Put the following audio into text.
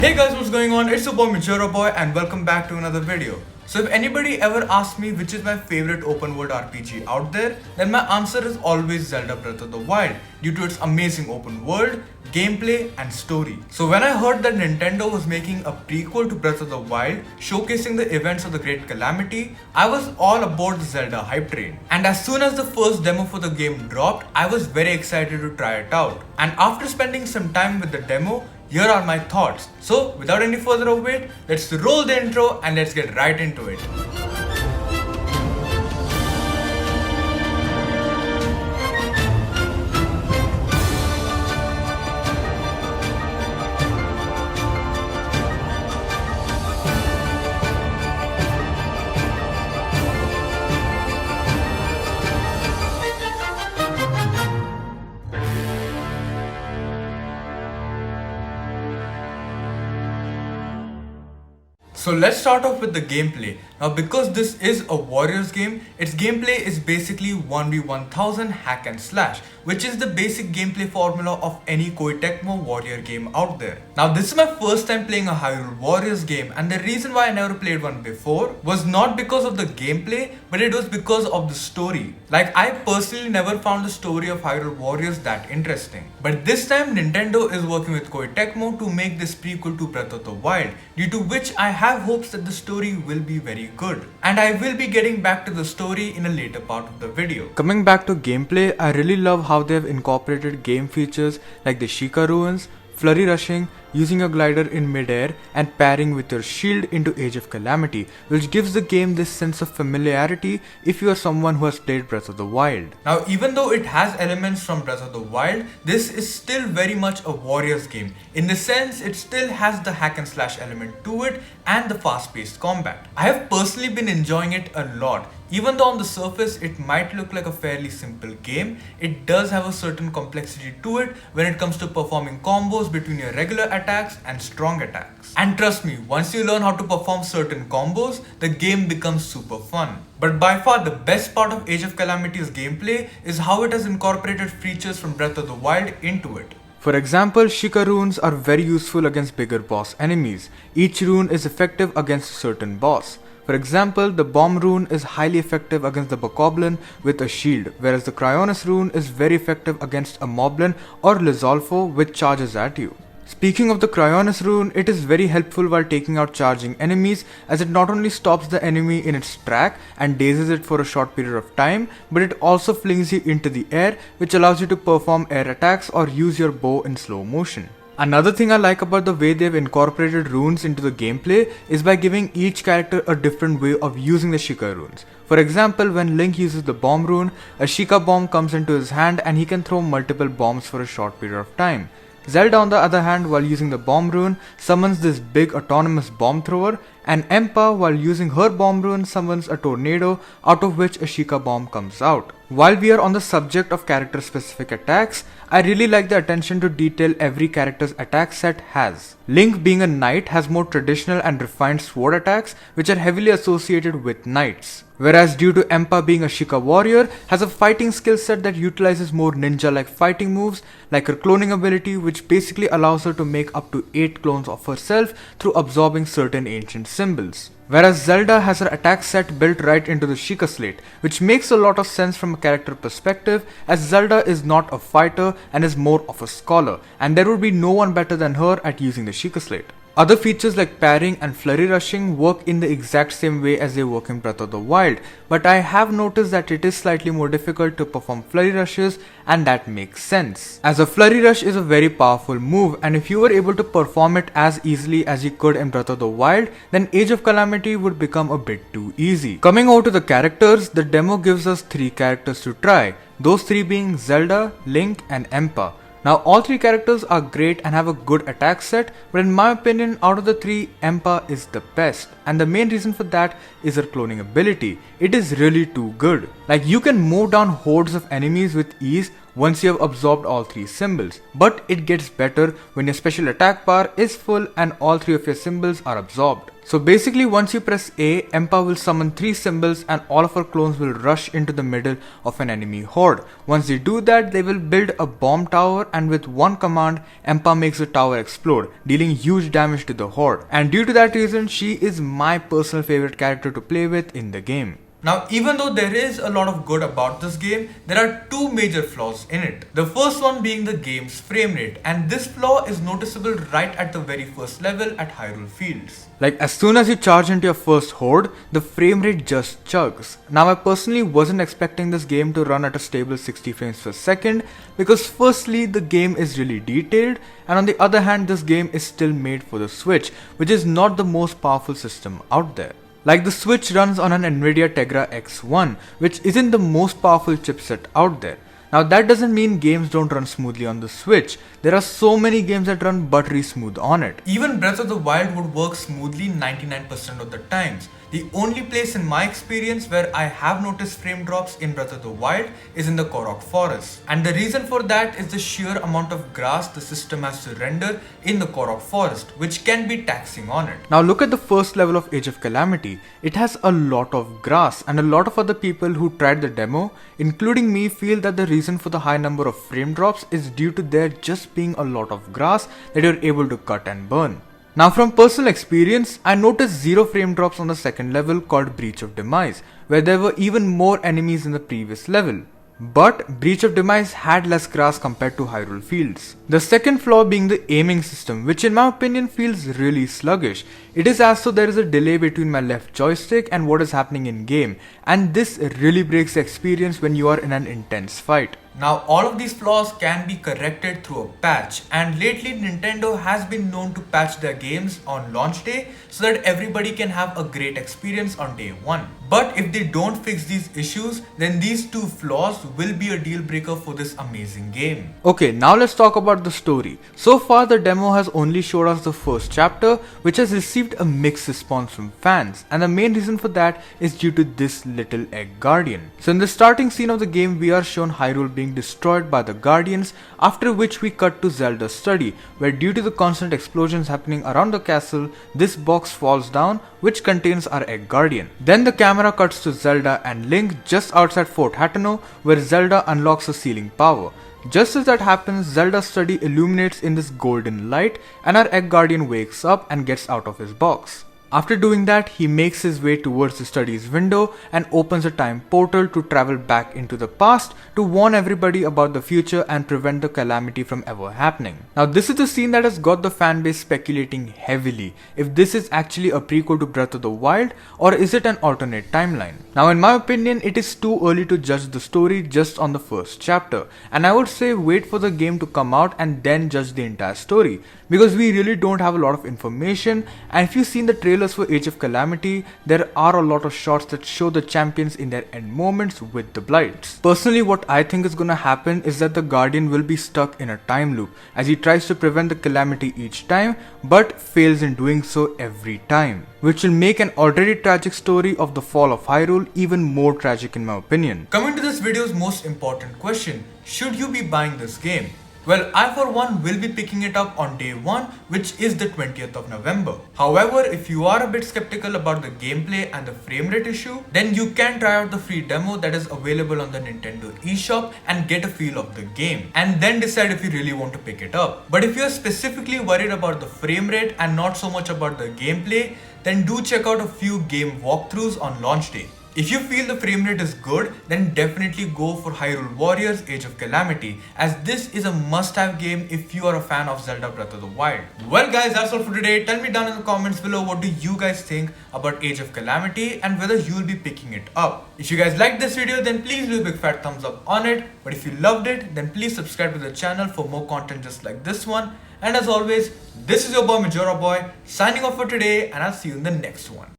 Hey guys, what's going on? It's your boy Majora Boy and welcome back to another video. So if anybody ever asks me which is my favorite open world RPG out there, then my answer is always Zelda Breath of the Wild due to its amazing open world, gameplay and story. So when I heard that Nintendo was making a prequel to Breath of the Wild showcasing the events of the Great Calamity, I was all aboard the Zelda hype train. And as soon as the first demo for the game dropped, I was very excited to try it out. And after spending some time with the demo, here are my thoughts. So without any further wait, let's roll the intro and let's get right into it. So let's start off with the gameplay. Now because this is a Warriors game, its gameplay is basically 1v1000 hack and slash, which is the basic gameplay formula of any Koei Tecmo Warrior game out there. Now this is my first time playing a Hyrule Warriors game, and the reason why I never played one before was not because of the gameplay, but it was because of the story. Like I personally never found the story of Hyrule Warriors that interesting. But this time Nintendo is working with Koei Tecmo to make this prequel to Breath of the Wild, due to which I have hopes that the story will be very good. And I will be getting back to the story in a later part of the video. Coming back to gameplay, I really love how they have incorporated game features like the Sheikah ruins, flurry rushing, using a glider in midair and parrying with your shield into Age of Calamity, which gives the game this sense of familiarity if you are someone who has played Breath of the Wild. Now even though it has elements from Breath of the Wild, this is still very much a Warriors game. In the sense, it still has the hack and slash element to it and the fast paced combat. I have personally been enjoying it a lot. Even though on the surface it might look like a fairly simple game, it does have a certain complexity to it when it comes to performing combos between your regular attacks and strong attacks. And trust me, once you learn how to perform certain combos, the game becomes super fun. But by far the best part of Age of Calamity's gameplay is how it has incorporated features from Breath of the Wild into it. For example, Sheikah runes are very useful against bigger boss enemies. Each rune is effective against a certain boss. For example, the Bomb rune is highly effective against the Bokoblin with a shield, whereas the Cryonis rune is very effective against a Moblin or Lizalfo which charges at you. Speaking of the Cryonis rune, it is very helpful while taking out charging enemies, as it not only stops the enemy in its track and dazes it for a short period of time, but it also flings you into the air, which allows you to perform air attacks or use your bow in slow motion. Another thing I like about the way they've incorporated runes into the gameplay is by giving each character a different way of using the Sheikah runes. For example, when Link uses the Bomb rune, a Sheikah bomb comes into his hand and he can throw multiple bombs for a short period of time. Zelda on the other hand, while using the Bomb rune, summons this big autonomous bomb thrower, and Empa while using her Bomb rune summons a tornado out of which a Sheikah bomb comes out. While we are on the subject of character specific attacks, I really like the attention to detail every character's attack set has. Link being a knight has more traditional and refined sword attacks which are heavily associated with knights. Whereas due to Empa being a Sheikah warrior, has a fighting skill set that utilizes more ninja-like fighting moves, like her cloning ability, which basically allows her to make up to 8 clones of herself through absorbing certain ancient symbols. Whereas Zelda has her attack set built right into the Sheikah slate, which makes a lot of sense from a character perspective, as Zelda is not a fighter and is more of a scholar, and there would be no one better than her at using the Sheikah slate. Other features like parrying and flurry rushing work in the exact same way as they work in Breath of the Wild, but I have noticed that it is slightly more difficult to perform flurry rushes, and that makes sense, as a flurry rush is a very powerful move, and if you were able to perform it as easily as you could in Breath of the Wild, then Age of Calamity would become a bit too easy. Coming over to the characters, the demo gives us 3 characters to try, those 3 being Zelda, Link and Empa. Now all 3 characters are great and have a good attack set, but in my opinion out of the 3, Empa is the best, and the main reason for that is her cloning ability. It is really too good. Like you can mow down hordes of enemies with ease once you have absorbed all 3 symbols, but it gets better when your special attack bar is full and all 3 of your symbols are absorbed. So basically once you press A, Empa will summon 3 symbols and all of her clones will rush into the middle of an enemy horde. Once they do that, they will build a bomb tower, and with one command, Empa makes the tower explode, dealing huge damage to the horde. And due to that reason, she is my personal favorite character to play with in the game. Now, even though there is a lot of good about this game, there are 2 major flaws in it. The first one being the game's frame rate, and this flaw is noticeable right at the very first level at Hyrule Fields. Like as soon as you charge into your first horde, the frame rate just chugs. Now I personally wasn't expecting this game to run at a stable 60 frames per second because firstly the game is really detailed, and on the other hand this game is still made for the Switch, which is not the most powerful system out there. Like the Switch runs on an Nvidia Tegra X1, which isn't the most powerful chipset out there. Now that doesn't mean games don't run smoothly on the Switch. There are so many games that run buttery smooth on it. Even Breath of the Wild would work smoothly 99% of the times. The only place in my experience where I have noticed frame drops in Breath of the Wild is in the Korok Forest. And the reason for that is the sheer amount of grass the system has to render in the Korok Forest, which can be taxing on it. Now look at the first level of Age of Calamity. It has a lot of grass, and a lot of other people who tried the demo, including me, feel that the reason for the high number of frame drops is due to there just being a lot of grass that you're able to cut and burn. Now from personal experience, I noticed 0 frame drops on the second level called Breach of Demise, where there were even more enemies in the previous level. But Breach of Demise had less grass compared to Hyrule Fields. The second flaw being the aiming system, which in my opinion feels really sluggish. It is as though there is a delay between my left joystick and what is happening in game, and this really breaks the experience when you are in an intense fight. Now all of these flaws can be corrected through a patch, and lately Nintendo has been known to patch their games on launch day so that everybody can have a great experience on day 1. But if they don't fix these issues, then these 2 flaws will be a deal breaker for this amazing game. Okay, now let's talk about the story. So far the demo has only showed us the first chapter, which has received a mixed response from fans, and the main reason for that is due to this little egg guardian. So in the starting scene of the game, we are shown Hyrule being destroyed by the Guardians, after which we cut to Zelda's study, where due to the constant explosions happening around the castle, this box falls down which contains our egg guardian. Then the camera cuts to Zelda and Link just outside Fort Hateno, where Zelda unlocks a sealing power. Just as that happens, Zelda's study illuminates in this golden light and our egg guardian wakes up and gets out of his box. After doing that, he makes his way towards the study's window and opens a time portal to travel back into the past to warn everybody about the future and prevent the calamity from ever happening. Now this is the scene that has got the fanbase speculating heavily if this is actually a prequel to Breath of the Wild or is it an alternate timeline. Now in my opinion, it is too early to judge the story just on the first chapter, and I would say wait for the game to come out and then judge the entire story, because we really don't have a lot of information, and if you've seen the trailers for Age of Calamity, there are a lot of shots that show the champions in their end moments with the blights. Personally, what I think is gonna happen is that the Guardian will be stuck in a time loop as he tries to prevent the calamity each time but fails in doing so every time, which will make an already tragic story of the fall of Hyrule even more tragic in my opinion. Coming to this video's most important question, should you be buying this game? Well, I for one will be picking it up on day 1, which is the 20th of November. However, if you are a bit skeptical about the gameplay and the frame rate issue, then you can try out the free demo that is available on the Nintendo eShop and get a feel of the game, and then decide if you really want to pick it up. But if you are specifically worried about the frame rate and not so much about the gameplay, then do check out a few game walkthroughs on launch day. If you feel the frame rate is good, then definitely go for Hyrule Warriors Age of Calamity, as this is a must-have game if you are a fan of Zelda Breath of the Wild. Well guys, that's all for today. Tell me down in the comments below what do you guys think about Age of Calamity and whether you will be picking it up. If you guys liked this video, then please leave a big fat thumbs up on it. But if you loved it, then please subscribe to the channel for more content just like this one. And as always, this is your boy Majora Boy signing off for today, and I'll see you in the next one.